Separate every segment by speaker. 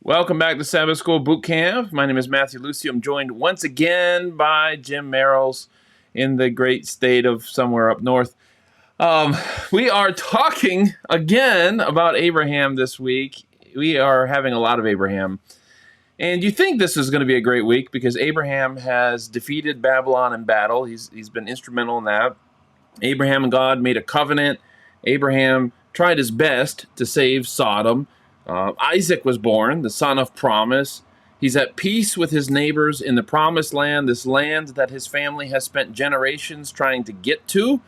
Speaker 1: Welcome back to Sabbath School Boot Camp. My name is Matthew Lucy. I'm joined once again by Jim Merrills in the great state of somewhere up north. We are talking again about Abraham this week. We are having a lot of Abraham. And you think this is going to be a great week because Abraham has defeated Babylon in battle. He's been instrumental in that. Abraham and God made a covenant. Abraham tried his best to save Sodom. Isaac was born, the son of promise. He's at peace with his neighbors in the promised land, this land that his family has spent generations trying to get to.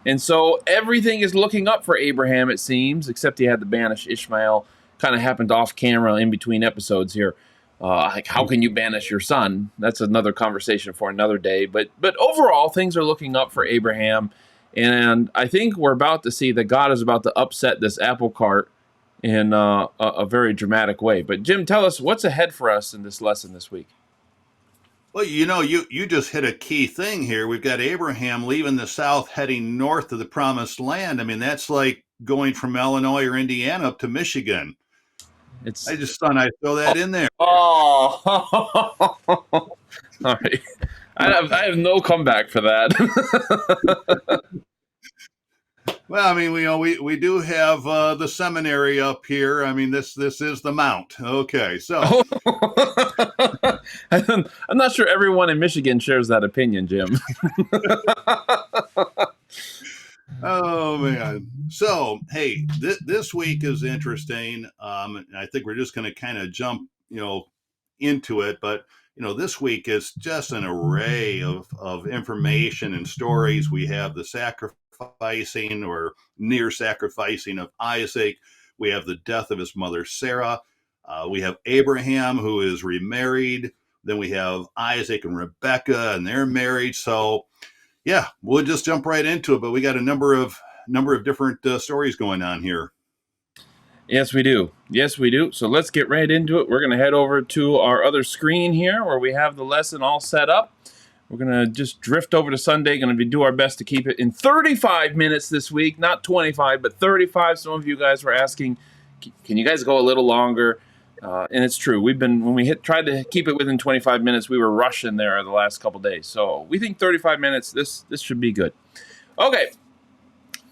Speaker 1: And so everything is looking up for Abraham, it seems, except he had to banish Ishmael. Kind of happened off camera in between episodes here. Like, how can you banish your son? That's another conversation for another day. But overall, things are looking up for Abraham. And I think we're about to see that God is about to upset this apple cart in a very dramatic way. But Jim, tell us what's ahead for us in this lesson this week.
Speaker 2: Well, you just hit a key thing here. We've got Abraham leaving the south, heading north to the promised land. I mean, that's like going from Illinois or Indiana up to Michigan. I just thought I'd throw that in there.
Speaker 1: Oh, all right. I have no comeback for that.
Speaker 2: Well, I mean, we do have the seminary up here. I mean, this is the Mount. Okay, so
Speaker 1: I'm not sure everyone in Michigan shares that opinion, Jim.
Speaker 2: Oh man. So hey, this week is interesting. I think we're just going to kind of jump, into it. But this week is just an array of information and stories. We have the sacrificing or near sacrificing of Isaac. We have the death of his mother Sarah. We have Abraham, who is remarried. Then we have Isaac and Rebecca, and they're married. So yeah, we'll just jump right into it. But we got a number of different stories going on here.
Speaker 1: Yes, we do. Yes, we do. So let's get right into it. We're going to head over to our other screen here where we have the lesson all set up. We're going to just drift over to Sunday. Going to do our best to keep it in 35 minutes this week, not 25, but 35. Some of you guys were asking, can you guys go a little longer? And it's true. When we tried to keep it within 25 minutes, we were rushing there the last couple days. So we think 35 minutes, this should be good. Okay.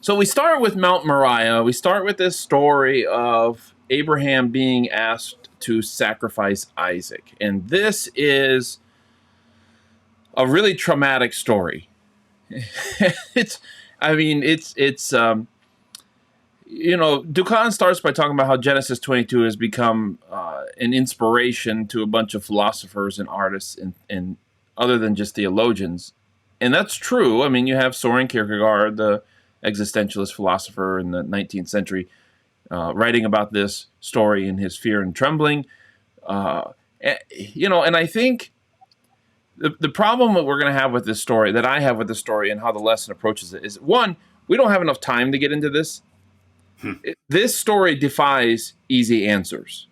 Speaker 1: So we start with Mount Moriah. We start with this story of Abraham being asked to sacrifice Isaac. And this is a really traumatic story. Dukan starts by talking about how Genesis 22 has become an inspiration to a bunch of philosophers and artists and other than just theologians. And that's true. I mean, you have Soren Kierkegaard, the existentialist philosopher in the 19th century, writing about this story in his Fear and Trembling. And I think the problem that we're going to have with this story, that I have with this story and how the lesson approaches it is, one, we don't have enough time to get into this. This story defies easy answers.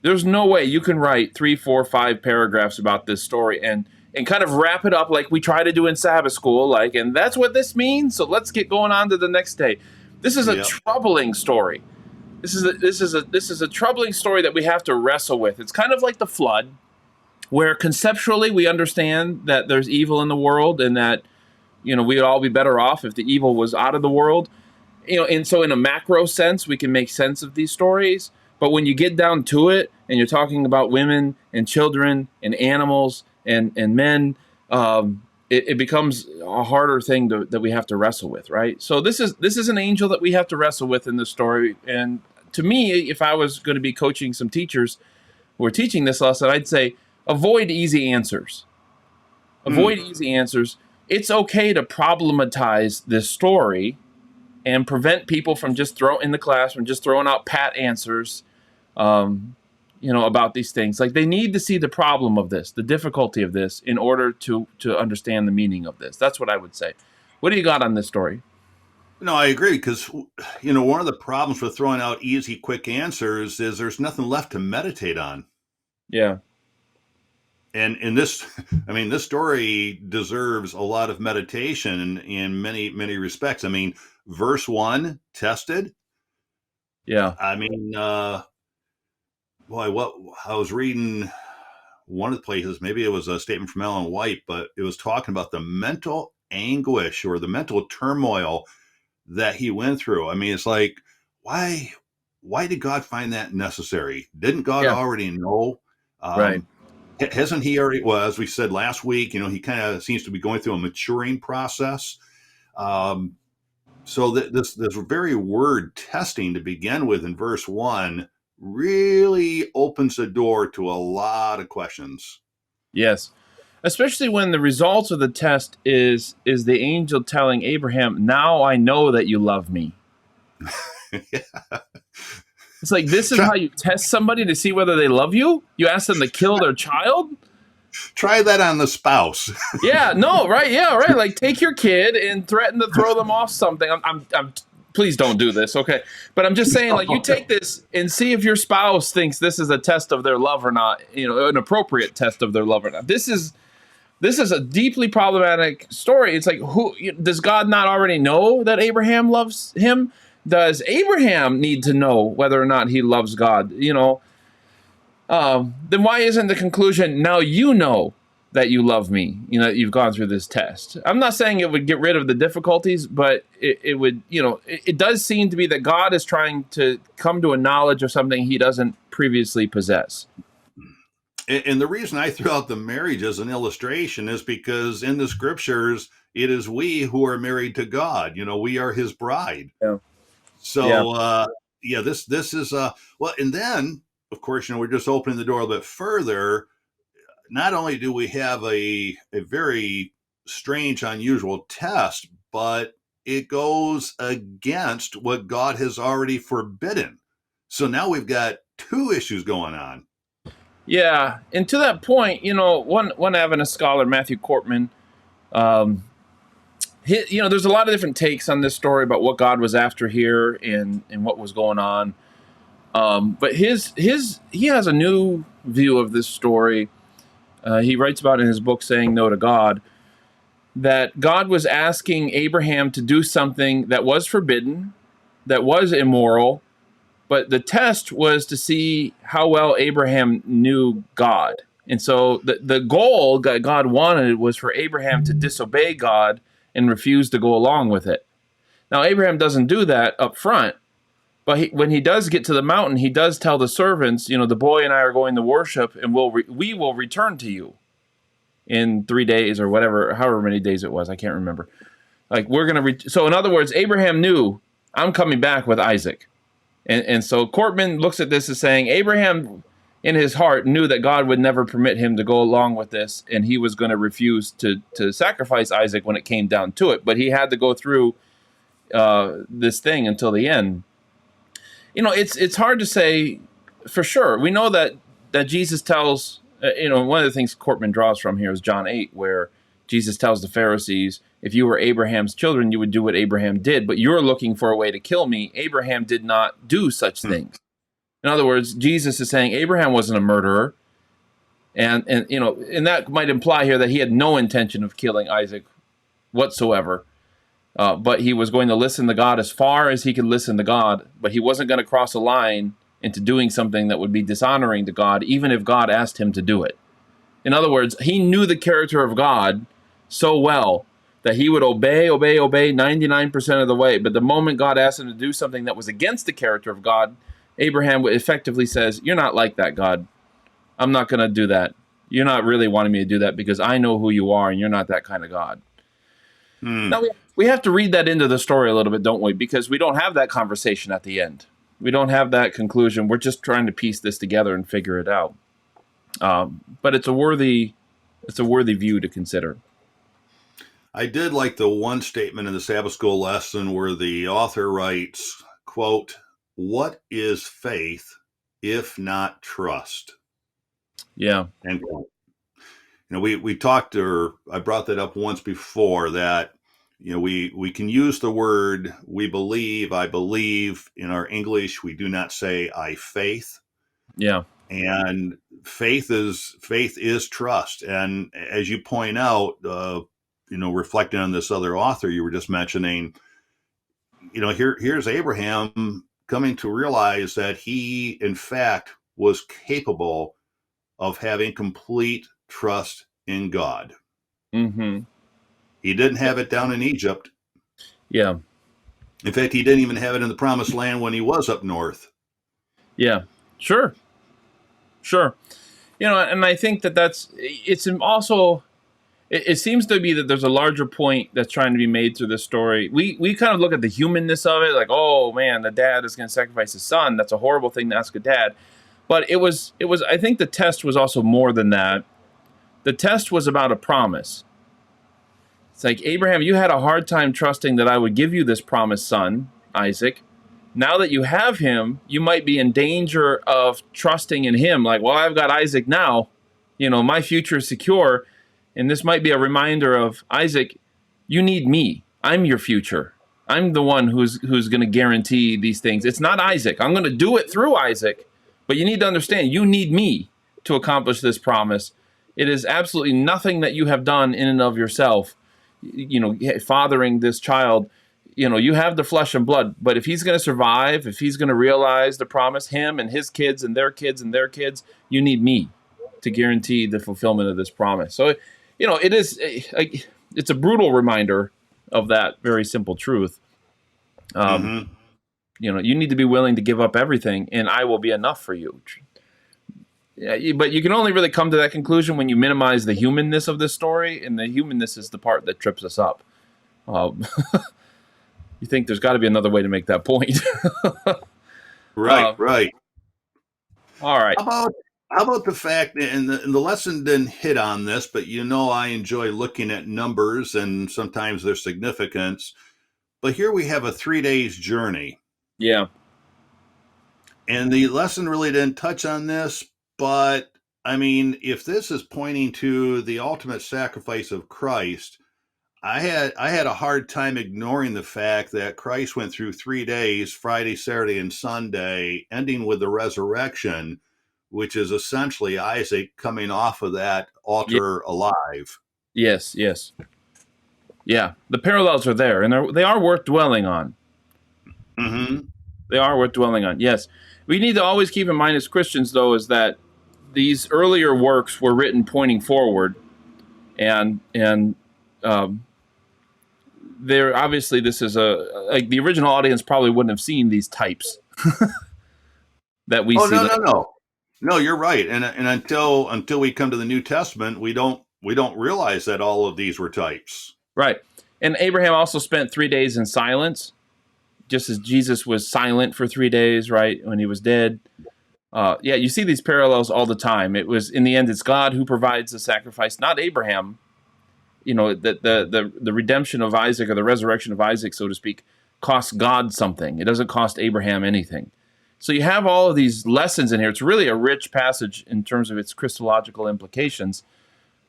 Speaker 1: There's no way you can write 3, 4, 5 paragraphs about this story and kind of wrap it up like we try to do in Sabbath School, and that's what this means, so let's get going on to the next day. This is a troubling story. This is a troubling story that we have to wrestle with. It's kind of like the flood, where conceptually we understand that there's evil in the world and that we would all be better off if the evil was out of the world. And so in a macro sense, we can make sense of these stories. But when you get down to it and you're talking about women and children and animals and men, it becomes a harder thing that we have to wrestle with, right? So this is an angel that we have to wrestle with in this story. And to me, if I was going to be coaching some teachers who are teaching this lesson, I'd say avoid easy answers. Avoid easy answers. It's okay to problematize this story and prevent people from just throwing out pat answers, about these things. Like, they need to see the problem of this, the difficulty of this, in order to understand the meaning of this. That's what I would say. What do you got on this story?
Speaker 2: No, I agree, because one of the problems with throwing out easy, quick answers is there's nothing left to meditate on.
Speaker 1: Yeah.
Speaker 2: And in this, this story deserves a lot of meditation in many, many respects. I mean, verse 1, tested.
Speaker 1: Yeah.
Speaker 2: I mean, boy, what I was reading one of the places, maybe it was a statement from Ellen White, but it was talking about the mental anguish or the mental turmoil that he went through. I mean, it's like, why, why did God find that necessary? Didn't God
Speaker 1: Yeah,
Speaker 2: already know?
Speaker 1: right.
Speaker 2: Um, hasn't he already? Well, as we said last week, he kind of seems to be going through a maturing process. Um, so this very word testing to begin with in verse 1 really opens the door to a lot of questions.
Speaker 1: Yes. Especially when the results of the test is the angel telling Abraham, "Now I know that you love me." It's like this is
Speaker 2: try,
Speaker 1: how you test somebody to see whether they love you? You ask them to kill their child?
Speaker 2: try that on the spouse.
Speaker 1: Yeah, no, right? Yeah, right. Like take your kid and threaten to throw them off something. Please don't do this, okay? But I'm just saying, like, you take this and see if your spouse thinks this is a test of their love or not. An appropriate test of their love or not. This is a deeply problematic story. It's like, who does God not already know that Abraham loves him? Does Abraham need to know whether or not he loves God? Then why isn't the conclusion now you know that you love me? You've gone through this test. I'm not saying it would get rid of the difficulties, but it would. It does seem to be that God is trying to come to a knowledge of something he doesn't previously possess.
Speaker 2: And the reason I threw out the marriage as an illustration is because in the scriptures, it is we who are married to God. We are his bride.
Speaker 1: Yeah. Yeah.
Speaker 2: So, yeah, this is, well, and then, of course, we're just opening the door a bit further. Not only do we have a very strange, unusual test, but it goes against what God has already forbidden. So now we've got two issues going on.
Speaker 1: Yeah, and to that point, one Adventist scholar, Matthew Cortman, um, there's a lot of different takes on this story about what God was after here and what was going on. But he has a new view of this story. He writes about in his book, Saying No to God, that God was asking Abraham to do something that was forbidden, that was immoral, but the test was to see how well Abraham knew God. And so the goal that God wanted was for Abraham to disobey God and refuse to go along with it. Now, Abraham doesn't do that up front, but when he does get to the mountain, he does tell the servants, the boy and I are going to worship, and we will return to you in 3 days or whatever, however many days it was. I can't remember. Like, we're going to. So, in other words, Abraham knew, I'm coming back with Isaac. And so Cortman looks at this as saying Abraham in his heart knew that God would never permit him to go along with this, and he was going to refuse to sacrifice Isaac when it came down to it. But he had to go through this thing until the end. It's hard to say for sure. We know that Jesus tells, one of the things Cortman draws from here is John 8, where Jesus tells the Pharisees, if you were Abraham's children, you would do what Abraham did, but you're looking for a way to kill me. Abraham did not do such things. In other words, Jesus is saying Abraham wasn't a murderer. And that might imply here that he had no intention of killing Isaac whatsoever. But he was going to listen to God as far as he could listen to God, but he wasn't going to cross a line into doing something that would be dishonoring to God, even if God asked him to do it. In other words, he knew the character of God so well that he would obey 99% of the way. But the moment God asked him to do something that was against the character of God, Abraham effectively says, you're not like that, God. I'm not going to do that. You're not really wanting me to do that because I know who you are and you're not that kind of God. Now, we have to read that into the story a little bit, don't we? Because we don't have that conversation at the end. We don't have that conclusion. We're just trying to piece this together and figure it out. But it's a worthy view to consider.
Speaker 2: I did like the one statement in the Sabbath School lesson where the author writes, quote, "What is faith if not trust?"
Speaker 1: Yeah.
Speaker 2: And we talked, or I brought that up once before, that we can use the word we believe, I believe. In our English, we do not say I faith.
Speaker 1: Yeah.
Speaker 2: And faith is trust. And as you point out, reflecting on this other author you were just mentioning, here's Abraham coming to realize that he, in fact, was capable of having complete trust in God.
Speaker 1: Mm-hmm.
Speaker 2: He didn't have it down in Egypt.
Speaker 1: Yeah.
Speaker 2: In fact, he didn't even have it in the promised land when he was up north.
Speaker 1: Yeah. Sure. Sure. And I think it's also, it seems to be that there's a larger point that's trying to be made through this story. We kind of look at the humanness of it, like, oh man, the dad is going to sacrifice his son. That's a horrible thing to ask a dad. But I think the test was also more than that. The test was about a promise. It's like, Abraham, you had a hard time trusting that I would give you this promised son, Isaac. Now that you have him, you might be in danger of trusting in him. Like, well, I've got Isaac now. My future is secure. And this might be a reminder of, Isaac, you need me. I'm your future. I'm the one who's going to guarantee these things. It's not Isaac. I'm going to do it through Isaac. But you need to understand, you need me to accomplish this promise. It is absolutely nothing that you have done in and of yourself. Fathering this child, you have the flesh and blood, but if he's going to survive, if he's going to realize the promise, him and his kids and their kids and their kids, you need me to guarantee the fulfillment of this promise. So, it's a brutal reminder of that very simple truth.
Speaker 2: Mm-hmm.
Speaker 1: You need to be willing to give up everything, and I will be enough for you. Yeah, but you can only really come to that conclusion when you minimize the humanness of this story, and the humanness is the part that trips us up. You think there's got to be another way to make that point.
Speaker 2: Right, right.
Speaker 1: All right.
Speaker 2: How about the fact, and the lesson didn't hit on this, but I enjoy looking at numbers and sometimes their significance. But here we have a 3 days journey.
Speaker 1: Yeah.
Speaker 2: And the lesson really didn't touch on this, but I mean, if this is pointing to the ultimate sacrifice of Christ, I had a hard time ignoring the fact that Christ went through 3 days, Friday, Saturday, and Sunday, ending with the resurrection, which is essentially Isaac coming off of that
Speaker 1: Yeah.
Speaker 2: altar alive.
Speaker 1: Yes. Yes. Yeah. The parallels are there, and they are worth dwelling on.
Speaker 2: Mm-hmm.
Speaker 1: They are worth dwelling on. Yes. We need to always keep in mind as Christians, though, is that these earlier works were written pointing forward, and there obviously this is like the original audience probably wouldn't have seen these types that we see.
Speaker 2: No, you're right. And until we come to the New Testament, we don't realize that all of these were types.
Speaker 1: Right. And Abraham also spent 3 days in silence, just as Jesus was silent for 3 days, right, when he was dead. Yeah, you see these parallels all the time. It was, in the end, it's God who provides the sacrifice, not Abraham. The redemption of Isaac, or the resurrection of Isaac, so to speak, costs God something. It doesn't cost Abraham anything. So you have all of these lessons in here. It's really a rich passage in terms of its Christological implications.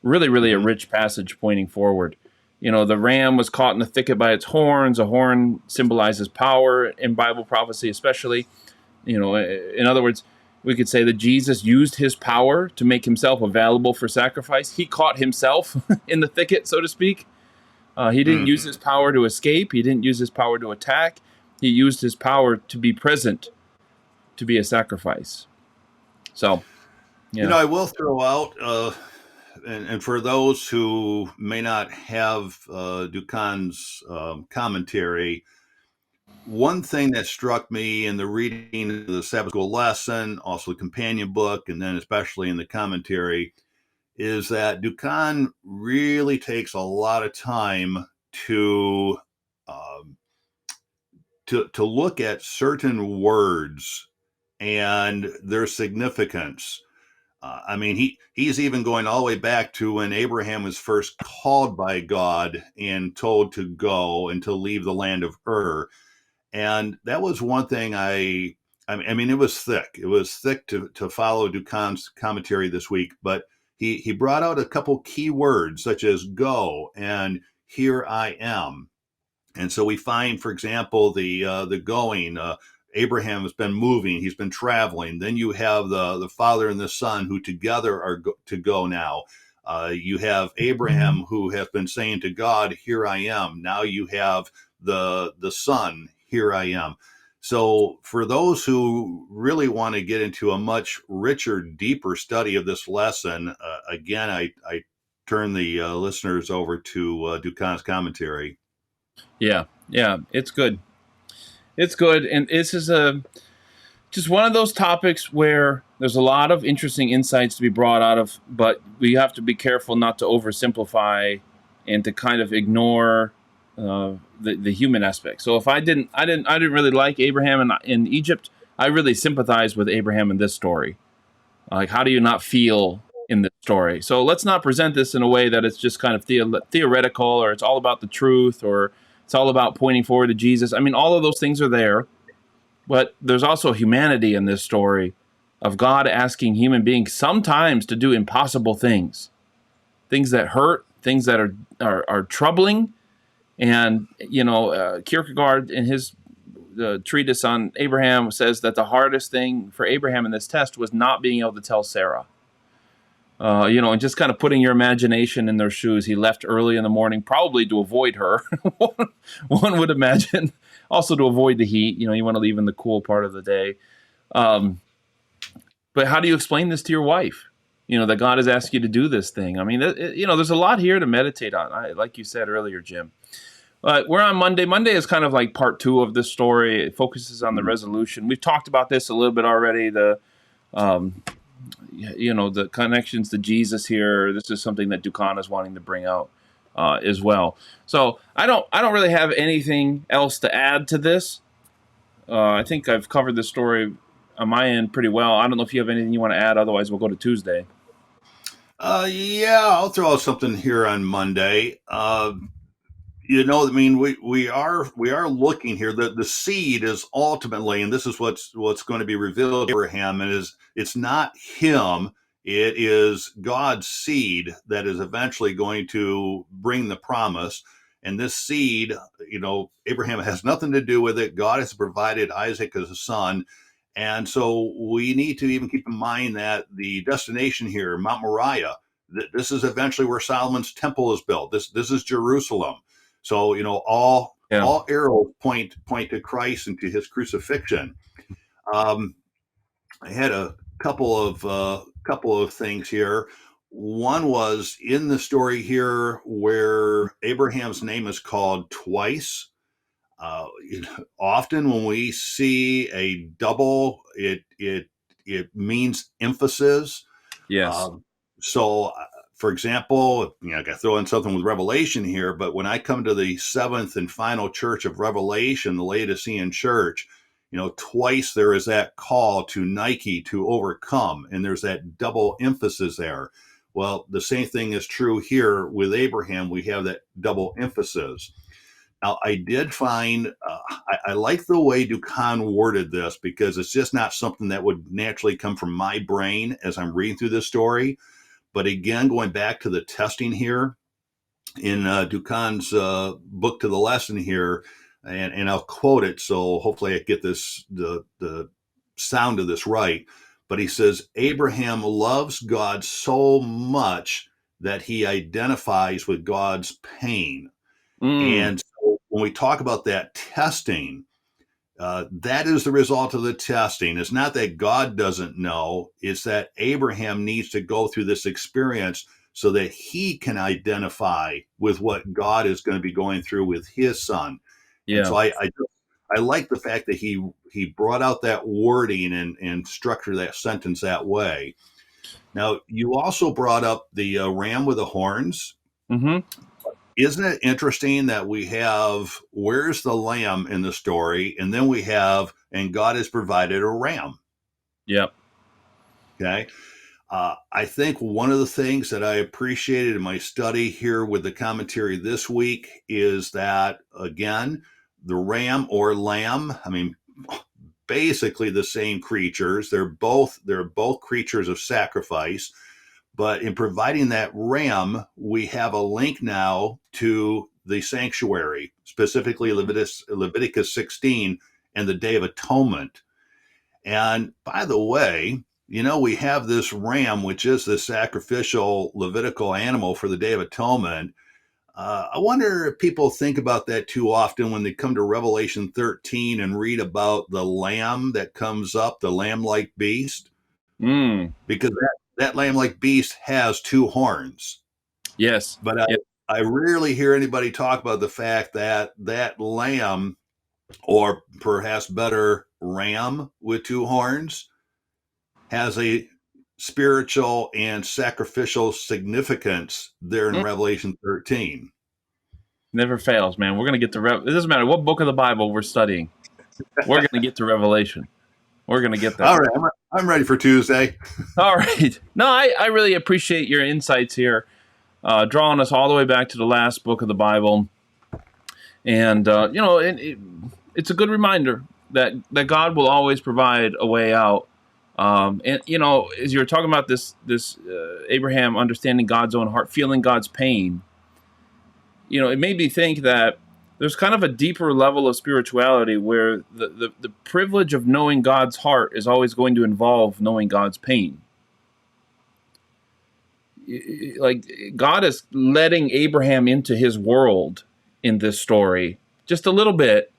Speaker 1: Really, really a rich passage pointing forward. The ram was caught in the thicket by its horns. A horn symbolizes power in Bible prophecy, especially. In other words, we could say that Jesus used his power to make himself available for sacrifice. He caught himself in the thicket, so to speak. He didn't use his power to escape. He didn't use his power to attack. He used his power to be present, to be a sacrifice. So, yeah.
Speaker 2: I will throw out, and for those who may not have Ducan's commentary, one thing that struck me in the reading of the Sabbath School lesson, also the companion book, and then especially in the commentary, is that Ducan really takes a lot of time to look at certain words and their significance. I mean, he's even going all the way back to when Abraham was first called by God and told to go and to leave the land of Ur. And that was one thing I mean, it was thick. It was thick to follow Ducan's commentary this week, but he brought out a couple key words such as go and here I am. And so we find, for example, the going, Abraham has been moving, he's been traveling. Then you have the father and the son who together are to go now. You have Abraham who has been saying to God, here I am. Now you have the son, here I am. So, for those who really want to get into a much richer, deeper study of this lesson, again, I turn the listeners over to Ducan's commentary.
Speaker 1: Yeah, yeah, it's good. It's good, and this is a just one of those topics where there's a lot of interesting insights to be brought out of, but we have to be careful not to oversimplify and to kind of ignore the human aspect. So if I didn't really like Abraham in Egypt. I really sympathize with Abraham in this story. Like, how do you not feel in this story? So let's not present this in a way that it's just kind of theoretical, or it's all about the truth, or it's all about pointing forward to Jesus. I mean, all of those things are there, but there's also humanity in this story of God asking human beings sometimes to do impossible things, things that hurt, things that are troubling. And, Kierkegaard, in his treatise on Abraham, says that the hardest thing for Abraham in this test was not being able to tell Sarah. And just kind of putting your imagination in their shoes. He left early in the morning, probably to avoid her. One would imagine, also to avoid the heat. You want to leave in the cool part of the day. Um, but how do you explain this to your wife? That God has asked you to do this thing. I mean, there's a lot here to meditate on. Like you said earlier, Jim. We're on Monday. Monday is kind of like part two of this story. It focuses on the resolution. We've talked about this a little bit already. Um, the connections to Jesus here. This is something that Dukan is wanting to bring out as well. So I don't really have anything else to add to this. I think I've covered this story on my end pretty well. I don't know if you have anything you want to add. Otherwise, we'll go to Tuesday.
Speaker 2: Yeah, I'll throw out something here on Monday. I mean, we are looking here. The seed is ultimately, and this is what's going to be revealed to Abraham, and it's not him. It is God's seed that is eventually going to bring the promise. And this seed, Abraham has nothing to do with it. God has provided Isaac as a son. And so we need to even keep in mind that the destination here, Mount Moriah, this is eventually where Solomon's temple is built. This is Jerusalem. So
Speaker 1: Yeah.
Speaker 2: all arrows point to Christ and to his crucifixion. Um, I had a couple of things here. One was in the story here where Abraham's name is called twice. Often when we see a double, it means emphasis.
Speaker 1: Yes.
Speaker 2: Um, so, for example, I got to throw in something with Revelation here, but when I come to the seventh and final church of Revelation, the Laodicean church, twice there is that call to Nike to overcome, and there's that double emphasis there. Well, the same thing is true here with Abraham. We have that double emphasis. Now, I did find, I like the way Ducan worded this because it's just not something that would naturally come from my brain as I'm reading through this story. But again, going back to the testing here in Ducan's book to the lesson here, and I'll quote it, so hopefully I get the sound of this right. But he says, Abraham loves God so much that he identifies with God's pain.
Speaker 1: Mm,
Speaker 2: And so when we talk about that testing, that is the result of the testing. It's not that God doesn't know, it's that Abraham needs to go through this experience so that he can identify with what God is going to be going through with his son. And
Speaker 1: yeah.
Speaker 2: so I like the fact that he brought out that wording and structured that sentence that way. Now, you also brought up the ram with the horns.
Speaker 1: Mm-hmm.
Speaker 2: Isn't it interesting that we have where's the lamb in the story, and then we have and God has provided a ram.
Speaker 1: Yep.
Speaker 2: Okay. I think one of the things that I appreciated in my study here with the commentary this week is that, again, the ram or lamb, I mean, basically the same creatures. They're both creatures of sacrifice. But in providing that ram, we have a link now to the sanctuary, specifically Leviticus 16 and the Day of Atonement. And by the way, we have this ram, which is the sacrificial Levitical animal for the Day of Atonement. I wonder if people think about that too often when they come to Revelation 13 and read about the lamb that comes up, the lamb like beast,
Speaker 1: Mm,
Speaker 2: because that lamb like beast has two horns.
Speaker 1: yes.
Speaker 2: But
Speaker 1: Yeah.
Speaker 2: I rarely hear anybody talk about the fact that that lamb, or perhaps better, ram with two horns, has a spiritual and sacrificial significance there in
Speaker 1: Mm,
Speaker 2: Revelation 13.
Speaker 1: never fails, man. We're going to get to it doesn't matter what book of the Bible we're studying. We're going to get to Revelation. We're going to get there.
Speaker 2: All right, I'm ready for Tuesday.
Speaker 1: All right. No, I really appreciate your insights here, drawing us all the way back to the last book of the Bible. And, it's a good reminder that God will always provide a way out. And, as you were talking about this Abraham understanding God's own heart, feeling God's pain, it made me think that there's kind of a deeper level of spirituality where the privilege of knowing God's heart is always going to involve knowing God's pain. Like, God is letting Abraham into his world in this story just a little bit,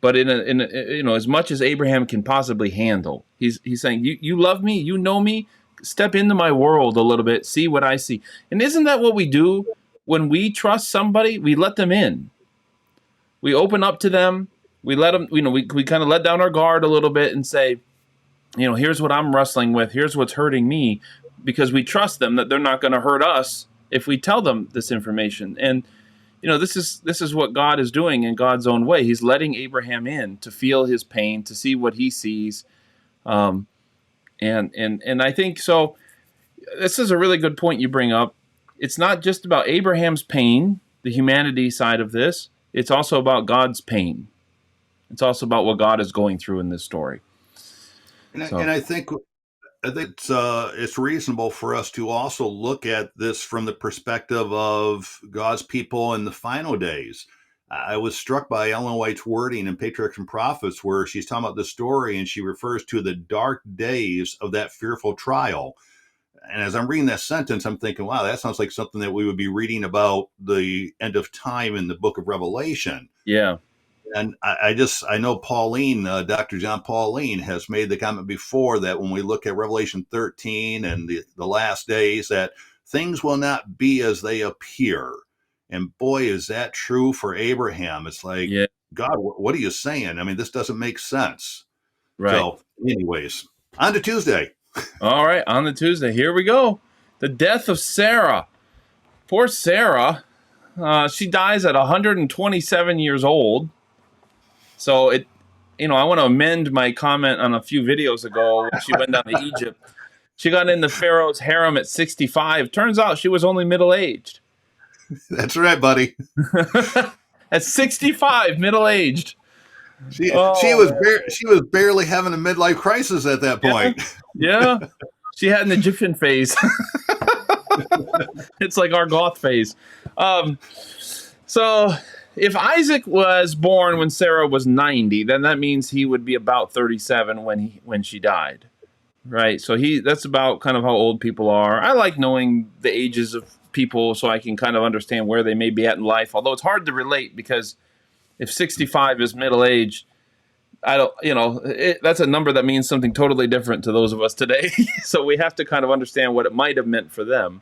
Speaker 1: but in as much as Abraham can possibly handle. He's saying, you love me, you know me, step into my world a little bit, see what I see. And isn't that what we do when we trust somebody? We let them in. We open up to them. We let them, we kind of let down our guard a little bit and say, here's what I'm wrestling with. Here's what's hurting me, because we trust them that they're not going to hurt us if we tell them this information. And, this is what God is doing in God's own way. He's letting Abraham in to feel his pain, to see what he sees. And I think so. This is a really good point you bring up. It's not just about Abraham's pain, the humanity side of this. It's also about God's pain. It's also about what God is going through in this story.
Speaker 2: And I think it's reasonable for us to also look at this from the perspective of God's people in the final days. I was struck by Ellen White's wording in Patriarchs and Prophets, where she's talking about the story and she refers to the dark days of that fearful trial. And as I'm reading that sentence, I'm thinking, wow, that sounds like something that we would be reading about the end of time in the book of Revelation.
Speaker 1: Yeah.
Speaker 2: And I know Pauline, Dr. John Pauline, has made the comment before that when we look at Revelation 13 and the last days, that things will not be as they appear. And boy, is that true for Abraham. It's like,
Speaker 1: Yeah.
Speaker 2: God, what are you saying? I mean, this doesn't make sense.
Speaker 1: Right.
Speaker 2: So anyways, on to Tuesday.
Speaker 1: All right, on the Tuesday, here we go. The death of Sarah. Poor Sarah. She dies at 127 years old. So I want to amend my comment on a few videos ago when she went down to Egypt. She got into Pharaoh's harem at 65. Turns out she was only middle-aged.
Speaker 2: That's right, buddy.
Speaker 1: At 65, middle-aged.
Speaker 2: She was barely having a midlife crisis at that point.
Speaker 1: Yeah. She had an Egyptian phase. It's like our goth phase. So if Isaac was born when Sarah was 90, then that means he would be about 37 when she died. Right? So that's about kind of how old people are. I like knowing the ages of people so I can kind of understand where they may be at in life, although it's hard to relate, because if 65 is middle-aged, that's a number that means something totally different to those of us today. So we have to kind of understand what it might have meant for them.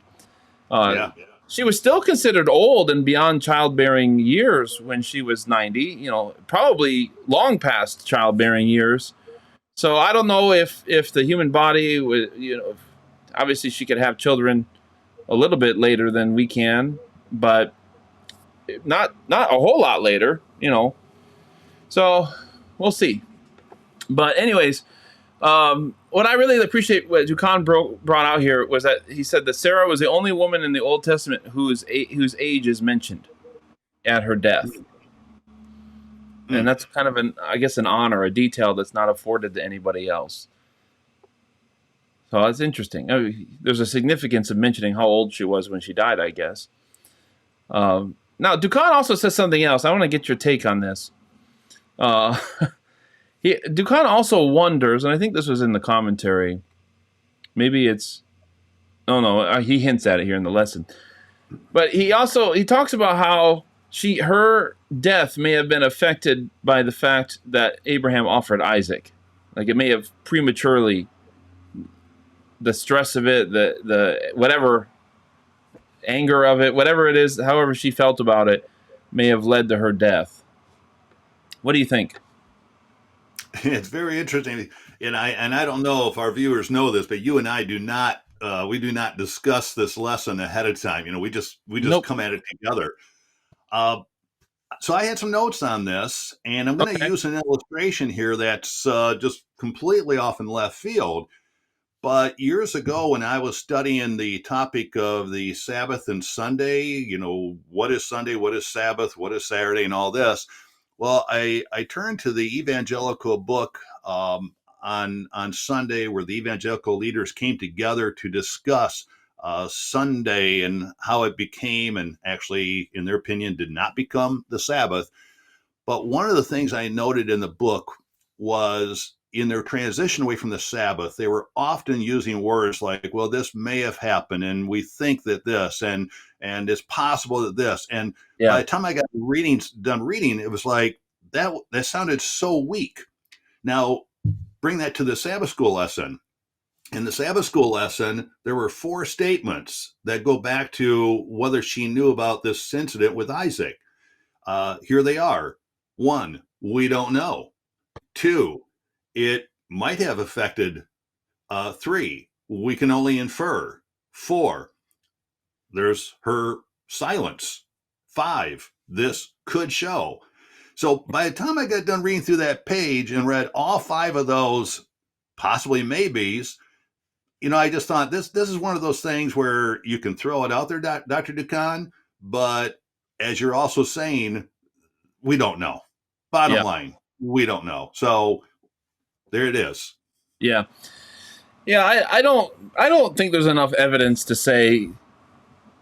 Speaker 1: She was still considered old and beyond childbearing years when she was 90, probably long past childbearing years. So I don't know if the human body was, obviously she could have children a little bit later than we can, but not a whole lot later, So we'll see. But anyways, what I really appreciate what Dukan brought out here was that he said that Sarah was the only woman in the Old Testament whose age is mentioned at her death. And that's kind of an honor, a detail that's not afforded to anybody else. So that's interesting. There's a significance of mentioning how old she was when she died, I guess. Now, Dukan also says something else. I want to get your take on this. Dukan also wonders, and I think this was in the commentary. Maybe it's... Oh, no, he hints at it here in the lesson. But he talks about how her death may have been affected by the fact that Abraham offered Isaac. Like it may have prematurely, the stress of it, the whatever anger of it, whatever it is, however she felt about it, may have led to her death. What do you think?
Speaker 2: It's very interesting, and I don't know if our viewers know this, but you and I do not we do not discuss this lesson ahead of time. We just
Speaker 1: Nope.
Speaker 2: come at it together. Uh, so I had some notes on this, and I'm going to
Speaker 1: Okay.
Speaker 2: use an illustration here that's just completely off in left field. But years ago, when I was studying the topic of the Sabbath and Sunday, what is Sunday, what is Sabbath, what is Saturday, and all this, well, I turned to the evangelical book on Sunday, where the evangelical leaders came together to discuss Sunday and how it became, and actually, in their opinion, did not become the Sabbath. But one of the things I noted in the book was in their transition away from the Sabbath, they were often using words like, well, this may have happened, and we think that this, and it's possible that this. And by
Speaker 1: Yeah.
Speaker 2: the time I got done reading, it was like that sounded so weak. Now, bring that to the Sabbath school lesson. In the Sabbath school lesson, there were four statements that go back to whether she knew about this incident with Isaac. Here they are. One, we don't know. Two, it might have affected. Three, we can only infer. Four, there's her silence. Five, this could show. So by the time I got done reading through that page and read all five of those possibly maybes, I just thought this is one of those things where you can throw it out there, Dr. Dukan, but as you're also saying, we don't know. Bottom
Speaker 1: Yeah.
Speaker 2: line, we don't know. So there it is.
Speaker 1: Yeah. Yeah. I don't think there's enough evidence to say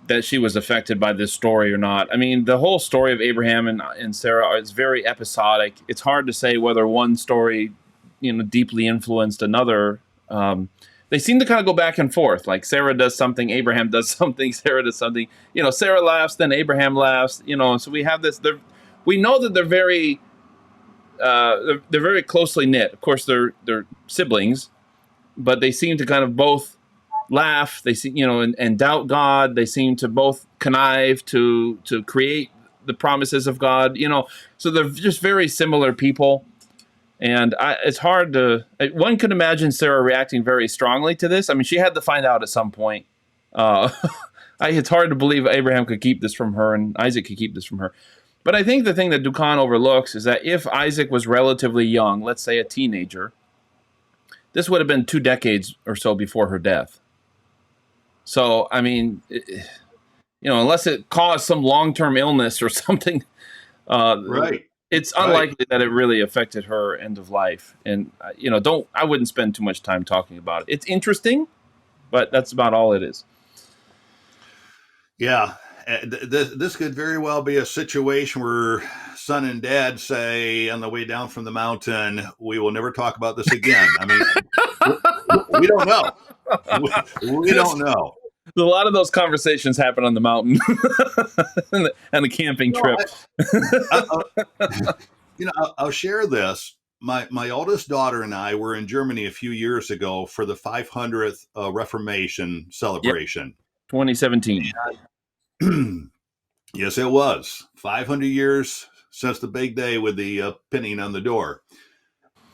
Speaker 1: that she was affected by this story or not. I mean, the whole story of Abraham and Sarah is very episodic. It's hard to say whether one story, deeply influenced another. They seem to kind of go back and forth. Like Sarah does something, Abraham does something, Sarah does something. Sarah laughs, then Abraham laughs. So we have this. We know that they're very closely knit. Of course, they're siblings, but they seem to kind of both laugh. They see, and doubt God. They seem to both connive to create the promises of God. So they're just very similar people. And it's hard to. One could imagine Sarah reacting very strongly to this. I mean, she had to find out at some point. Uh, it's hard to believe Abraham could keep this from her and Isaac could keep this from her. But I think the thing that Dukan overlooks is that if Isaac was relatively young, let's say a teenager, this would have been 2 decades or so before her death. So, I mean, unless it caused some long-term illness or something, uh,
Speaker 2: Right.
Speaker 1: it's
Speaker 2: Right.
Speaker 1: unlikely that it really affected her end of life. And I wouldn't spend too much time talking about it. It's interesting, but that's about all it is.
Speaker 2: Yeah. This could very well be a situation where son and dad say on the way down from the mountain, we will never talk about this again. I mean, we don't know. We don't know.
Speaker 1: A lot of those conversations happen on the mountain and the camping
Speaker 2: No,
Speaker 1: trip.
Speaker 2: I'll share this. My oldest daughter and I were in Germany a few years ago for the 500th Reformation
Speaker 1: Yep,
Speaker 2: celebration.
Speaker 1: 2017.
Speaker 2: Yes, it was 500 years since the big day with the pinning on the door.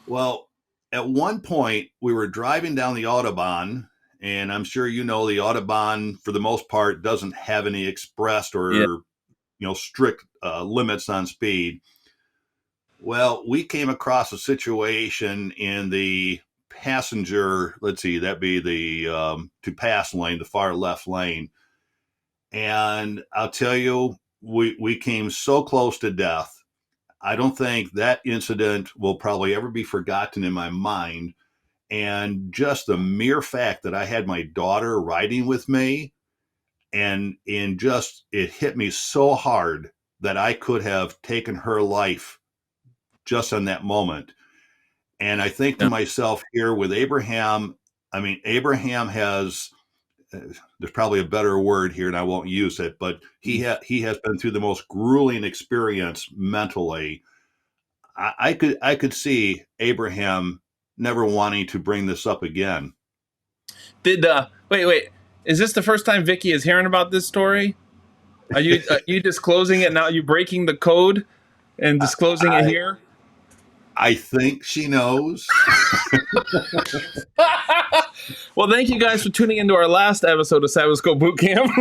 Speaker 2: Well, at one point we were driving down the Autobahn, and I'm sure the Autobahn for the most part doesn't have any expressed
Speaker 1: Yeah,
Speaker 2: or strict limits on speed. Well, we came across a situation in the passenger, let's see, that'd be the to pass lane, the far left lane. And I'll tell you, we came so close to death. I don't think that incident will probably ever be forgotten in my mind. And just the mere fact that I had my daughter riding with me, and in just it hit me so hard that I could have taken her life just on that moment. And I think to
Speaker 1: yeah,
Speaker 2: myself here with Abraham, I mean, Abraham has, there's probably a better word here, and I won't use it, but he has been through the most grueling experience mentally. I could see Abraham never wanting to bring this up again.
Speaker 1: Did wait? Is this the first time Vicky is hearing about this story? Are you disclosing it now? Are you breaking the code and disclosing it here?
Speaker 2: I think she knows.
Speaker 1: Well, thank you guys for tuning into our last episode of Sabbath School Boot Camp.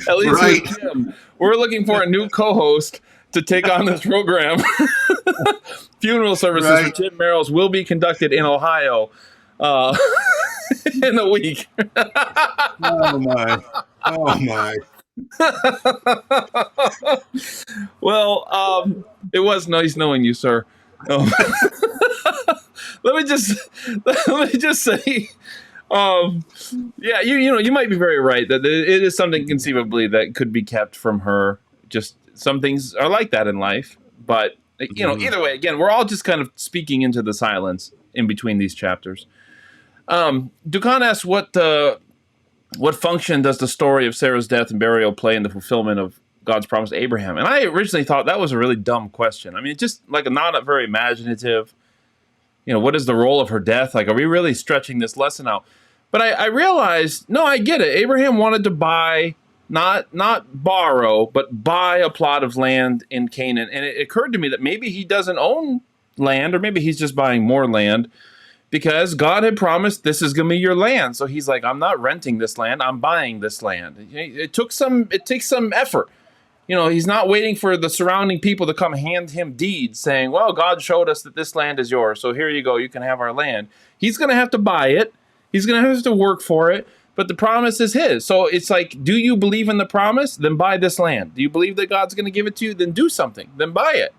Speaker 1: At least
Speaker 2: Right.
Speaker 1: with Jim. We're looking for a new co-host to take on this program. Funeral services for
Speaker 2: Right.
Speaker 1: Jim Merrills will be conducted in Ohio in a week.
Speaker 2: Oh my. Oh my.
Speaker 1: Well, it was nice knowing you, sir. Let me just say, yeah, you might be very right that it is something conceivably that could be kept from her. Just some things are like that in life, but either way, again, we're all just kind of speaking into the silence in between these chapters. Dukan asks what function does the story of Sarah's death and burial play in the fulfillment of God's promise to Abraham? And I originally thought that was a really dumb question. I mean, just like not very imaginative. What is the role of her death? Like, are we really stretching this lesson out? But I realized, no, I get it. Abraham wanted to buy, not borrow, but buy a plot of land in Canaan. And it occurred to me that maybe he doesn't own land, or maybe he's just buying more land, because God had promised this is going to be your land. So he's like, I'm not renting this land, I'm buying this land. It takes some effort. He's not waiting for the surrounding people to come hand him deeds saying, well, God showed us that this land is yours, so here you go, you can have our land. He's going to have to buy it. He's going to have to work for it, but the promise is his. So it's like, do you believe in the promise? Then buy this land. Do you believe that God's going to give it to you? Then do something. Then buy it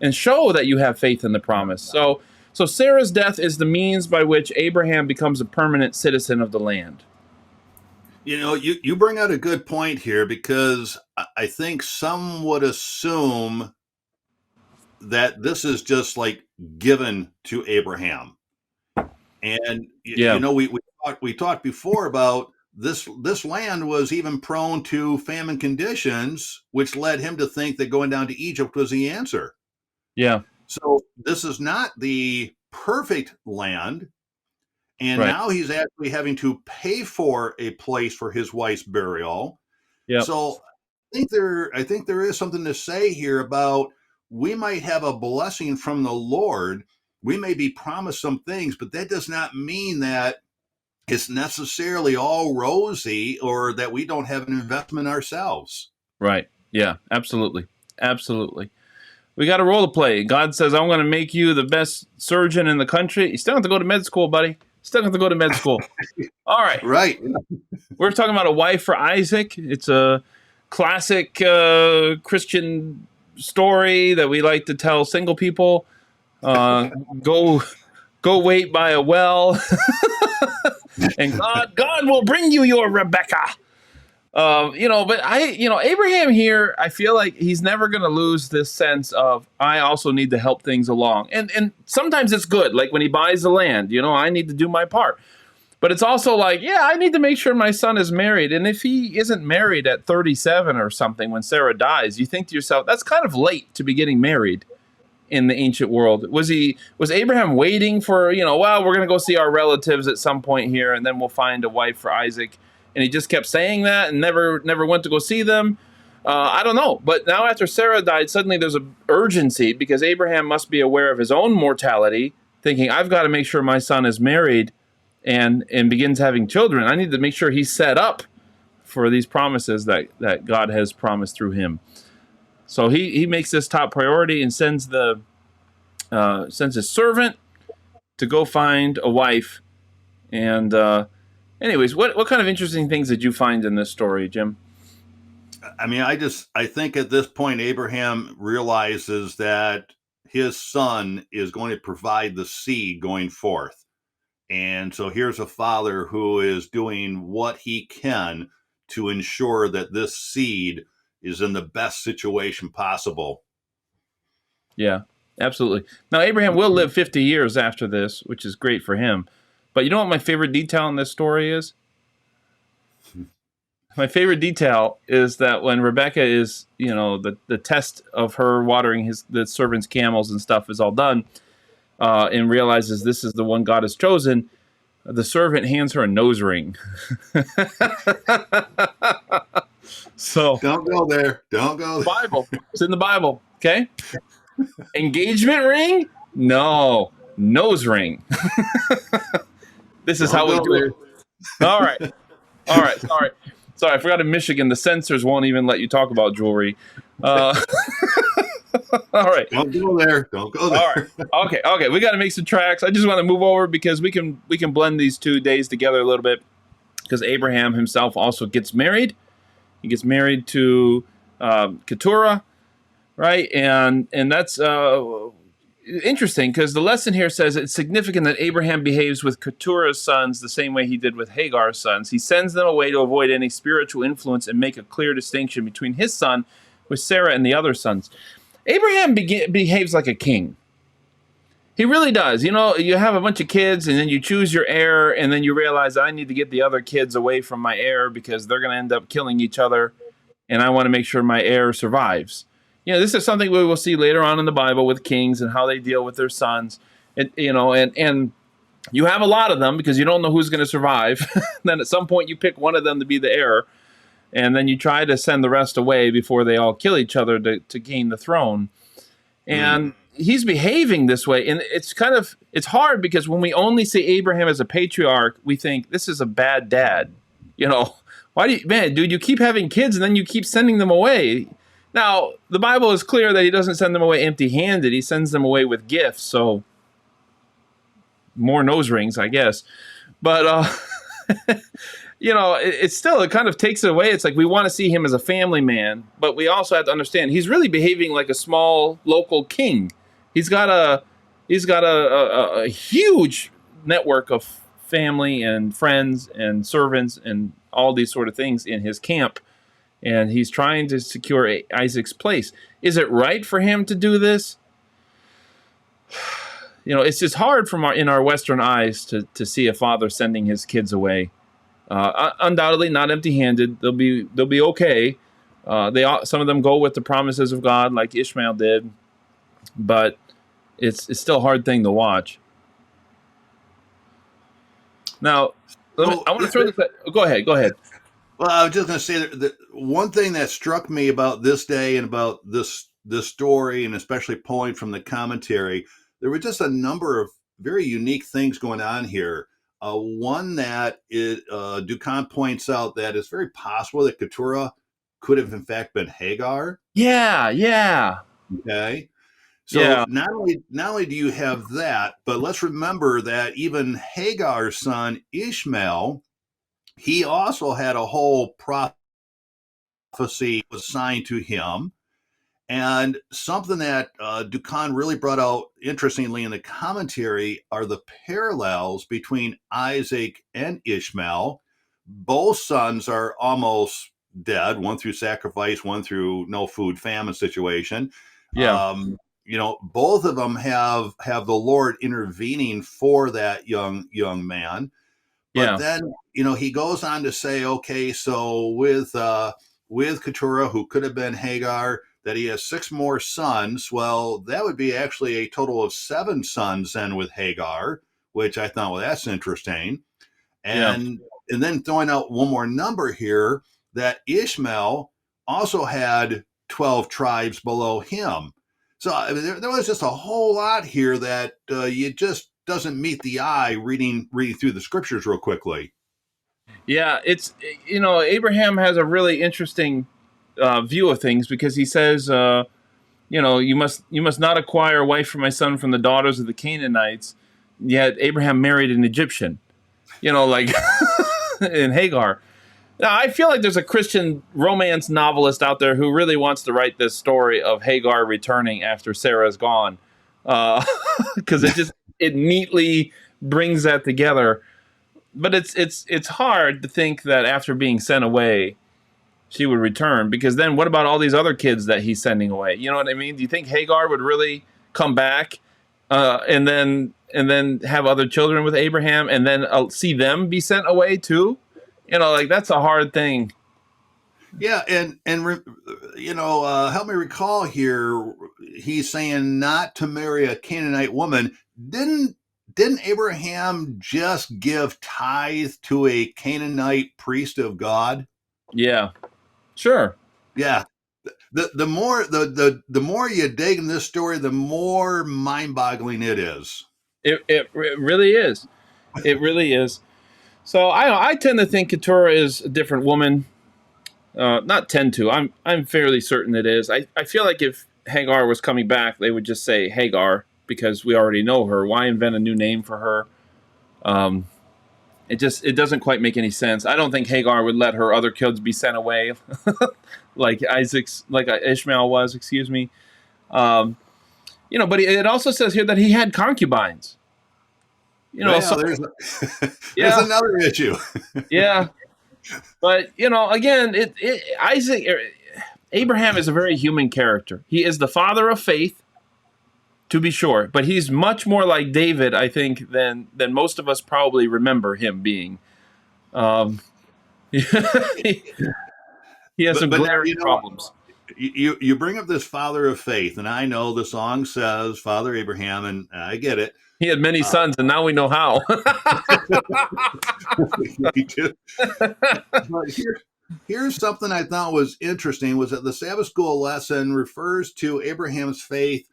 Speaker 1: and show that you have faith in the promise. So Sarah's death is the means by which Abraham becomes a permanent citizen of the land.
Speaker 2: You bring out a good point here, because I think some would assume that this is just like given to Abraham. And
Speaker 1: Yeah.
Speaker 2: we talked before about this land was even prone to famine conditions, which led him to think that going down to Egypt was the answer.
Speaker 1: Yeah.
Speaker 2: So this is not the perfect land. And
Speaker 1: Right.
Speaker 2: now he's actually having to pay for a place for his wife's burial.
Speaker 1: Yeah.
Speaker 2: So I think there is something to say here about, we might have a blessing from the Lord. We may be promised some things, but that does not mean that it's necessarily all rosy, or that we don't have an investment ourselves.
Speaker 1: Right. Yeah, absolutely. Absolutely. We got a role to play. God says, I'm going to make you the best surgeon in the country. You still have to go to med school, buddy. Still have to go to med school. All right.
Speaker 2: Right.
Speaker 1: We're talking about a wife for Isaac. It's a classic Christian story that we like to tell single people. Go wait by a well, and God will bring you your Rebecca. But Abraham here, I feel like he's never going to lose this sense of, I also need to help things along. And sometimes it's good. Like when he buys the land, I need to do my part. But it's also like, yeah, I need to make sure my son is married. And if he isn't married at 37 or something when Sarah dies, you think to yourself, that's kind of late to be getting married in the ancient world. Was Abraham waiting for, well, we're going to go see our relatives at some point here, and then we'll find a wife for Isaac? And he just kept saying that and never went to go see them. I don't know. But now after Sarah died, suddenly there's an urgency, because Abraham must be aware of his own mortality, thinking, I've got to make sure my son is married and begins having children. I need to make sure he's set up for these promises that God has promised through him. So he makes this top priority and sends his servant to go find a wife. And anyways, what kind of interesting things did you find in this story, Jim?
Speaker 2: I mean, I think at this point, Abraham realizes that his son is going to provide the seed going forth. And so here's a father who is doing what he can to ensure that this seed is in the best situation possible.
Speaker 1: Yeah, absolutely. Now, Abraham will live 50 years after this, which is great for him. But you know what my favorite detail in this story is? My favorite detail is that when Rebecca is, the test of her watering the servants' camels and stuff is all done, and realizes this is the one God has chosen, the servant hands her a nose ring. So,
Speaker 2: Don't go there. Don't go there.
Speaker 1: Bible. It's in the Bible. Okay. Engagement ring? No. Nose ring. This is
Speaker 2: Don't
Speaker 1: how we
Speaker 2: go
Speaker 1: do it.
Speaker 2: there.
Speaker 1: All right. All right. Sorry. I forgot in Michigan, the censors won't even let you talk about jewelry. All right.
Speaker 2: Don't go there. Don't go there.
Speaker 1: All right. Okay. We got to make some tracks. I just want to move over because we can blend these 2 days together a little bit, because Abraham himself also gets married. He gets married to Keturah, right? And that's interesting, because the lesson here says it's significant that Abraham behaves with Keturah's sons the same way he did with Hagar's sons. He sends them away to avoid any spiritual influence and make a clear distinction between his son with Sarah and the other sons. Abraham behaves like a king. He really does. You have a bunch of kids, and then you choose your heir, and then you realize I need to get the other kids away from my heir because they're going to end up killing each other, and I want to make sure my heir survives. This is something we will see later on in the Bible with kings and how they deal with their sons. And you have a lot of them because you don't know who's going to survive. Then at some point you pick one of them to be the heir, and then you try to send the rest away before they all kill each other to gain the throne. And he's behaving this way, and it's hard because when we only see Abraham as a patriarch, we think this is a bad dad. Why dude, you keep having kids and then you keep sending them away. Now, the Bible is clear that he doesn't send them away empty-handed. He sends them away with gifts, so more nose rings, I guess. But, it kind of takes it away. It's like we want to see him as a family man, but we also have to understand he's really behaving like a small local king. He's got a huge network of family and friends and servants and all these sort of things in his camp. And he's trying to secure Isaac's place. Is it right for him to do this? It's just hard in our Western eyes to see a father sending his kids away. Undoubtedly, not empty-handed. They'll be okay. Some of them go with the promises of God, like Ishmael did, but it's still a hard thing to watch. Now, I want to throw this. Go ahead.
Speaker 2: Well, I was just going to say that one thing that struck me about this day and about this story, and especially pulling from the commentary, there were just a number of very unique things going on here. One that Dukan points out that it's very possible that Keturah could have in fact been Hagar.
Speaker 1: Yeah.
Speaker 2: Okay. So not only do you have that, but let's remember that even Hagar's son Ishmael, he also had a whole prophecy assigned to him. And something that Dukan really brought out interestingly in the commentary are the parallels between Isaac and Ishmael. Both sons are almost dead, one through sacrifice, one through no food famine situation.
Speaker 1: Yeah.
Speaker 2: Both of them have the Lord intervening for that young man. But then, he goes on to say, okay, so with Keturah, who could have been Hagar, that he has 6 more sons. Well, that would be actually a total of 7 sons then with Hagar, which I thought, well, that's interesting. And then throwing out one more number here, that Ishmael also had 12 tribes below him. So there was just a whole lot here that you just doesn't meet the eye reading through the scriptures real quickly.
Speaker 1: Yeah, it's Abraham has a really interesting view of things, because he says, you must not acquire a wife for my son from the daughters of the Canaanites. Yet Abraham married an Egyptian, like in Hagar. Now, I feel like there's a Christian romance novelist out there who really wants to write this story of Hagar returning after Sarah's gone, because it neatly brings that together. But it's hard to think that after being sent away, she would return, because then what about all these other kids that he's sending away? You know what I mean? Do you think Hagar would really come back and then and then have other children with Abraham, and then see them be sent away too. Like that's a hard thing.
Speaker 2: Yeah, and help me recall here. He's saying not to marry a Canaanite woman. Didn't Abraham just give tithe to a Canaanite priest of God?
Speaker 1: Yeah, sure.
Speaker 2: Yeah. The more the more you dig in this story, the more mind-boggling it is.
Speaker 1: It really is. It really is. So I tend to think Keturah is a different woman. Not tend to. I'm fairly certain it is. I feel like if Hagar was coming back, they would just say Hagar because we already know her. Why invent a new name for her? It doesn't quite make any sense. I don't think Hagar would let her other kids be sent away, like Ishmael was. Excuse me. But it also says here that he had concubines.
Speaker 2: Well, there's
Speaker 1: yeah,
Speaker 2: another issue.
Speaker 1: yeah. But again, Abraham is a very human character. He is the father of faith, to be sure, but he's much more like David, I think, than most of us probably remember him being. He has some glaring problems.
Speaker 2: You bring up this father of faith, and I know the song says Father Abraham, and I get it.
Speaker 1: He had many sons, and now we know how.
Speaker 2: But here's something I thought was interesting: was that the Sabbath School lesson refers to Abraham's faith,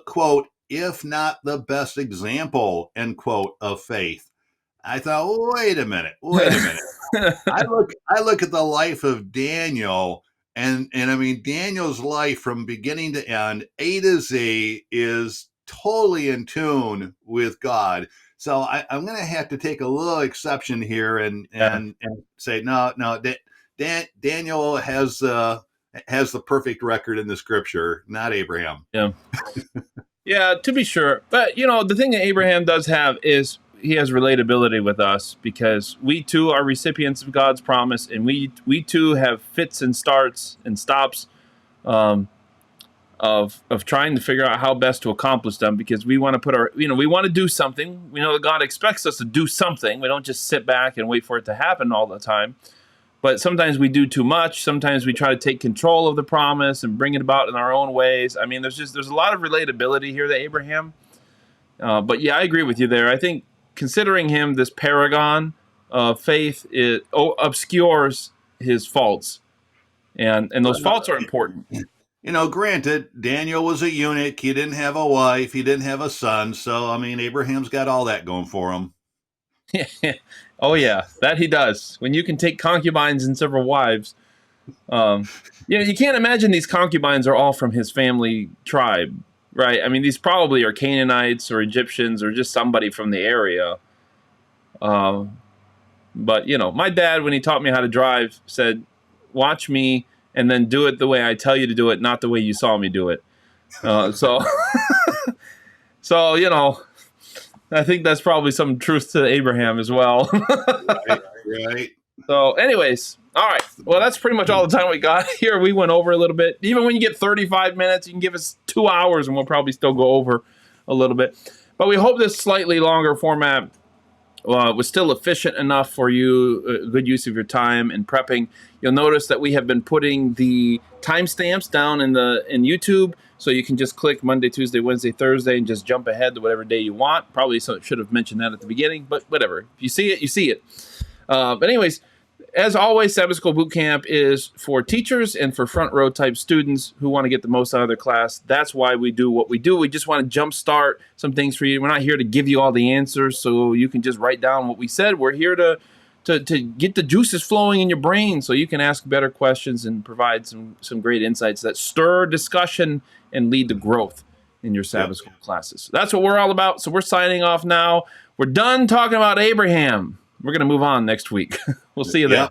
Speaker 2: quote, if not the best example, end quote, of faith. I thought, wait a minute. I look at the life of Daniel, and I mean Daniel's life from beginning to end, A to Z, is totally in tune with God. So I'm going to have to take a little exception here and say no. Daniel has the perfect record in the Scripture, not Abraham.
Speaker 1: Yeah, yeah, to be sure. But the thing that Abraham does have is he has relatability with us because we too are recipients of God's promise, and we too have fits and starts and stops of trying to figure out how best to accomplish them, because we want to put we want to do something. We know that God expects us to do something. We don't just sit back and wait for it to happen all the time. But sometimes we do too much. Sometimes we try to take control of the promise and bring it about in our own ways. I mean, there's a lot of relatability here to Abraham. But yeah, I agree with you there. I think considering him this paragon of faith, it obscures his faults. And those faults are important.
Speaker 2: Granted, Daniel was a eunuch. He didn't have a wife. He didn't have a son. So, I mean, Abraham's got all that going for him.
Speaker 1: Oh, yeah, that he does. When you can take concubines and several wives. You can't imagine these concubines are all from his family tribe, right? I mean, these probably are Canaanites or Egyptians or just somebody from the area. But, my dad, when he taught me how to drive, said, watch me and then do it the way I tell you to do it, not the way you saw me do it. So, I think that's probably some truth to Abraham as well.
Speaker 2: Right.
Speaker 1: So, anyways, all right. Well, that's pretty much all the time we got here. We went over a little bit. Even when you get 35 minutes, you can give us 2 hours, and we'll probably still go over a little bit. But we hope this slightly longer format was still efficient enough for you, good use of your time in prepping. You'll notice that we have been putting the timestamps down in YouTube, so you can just click Monday, Tuesday, Wednesday, Thursday, and just jump ahead to whatever day you want. Probably should have mentioned that at the beginning, but whatever. If you see it, you see it. But anyways, as always, Sabbath School Boot Camp is for teachers and for front row type students who want to get the most out of their class. That's why we do what we do. We just want to jumpstart some things for you. We're not here to give you all the answers so you can just write down what we said. We're here to get the juices flowing in your brain so you can ask better questions and provide some great insights that stir discussion and lead to growth in your Sabbath School classes. So that's what we're all about. So we're signing off now. We're done talking about Abraham. We're going to move on next week. We'll see you then.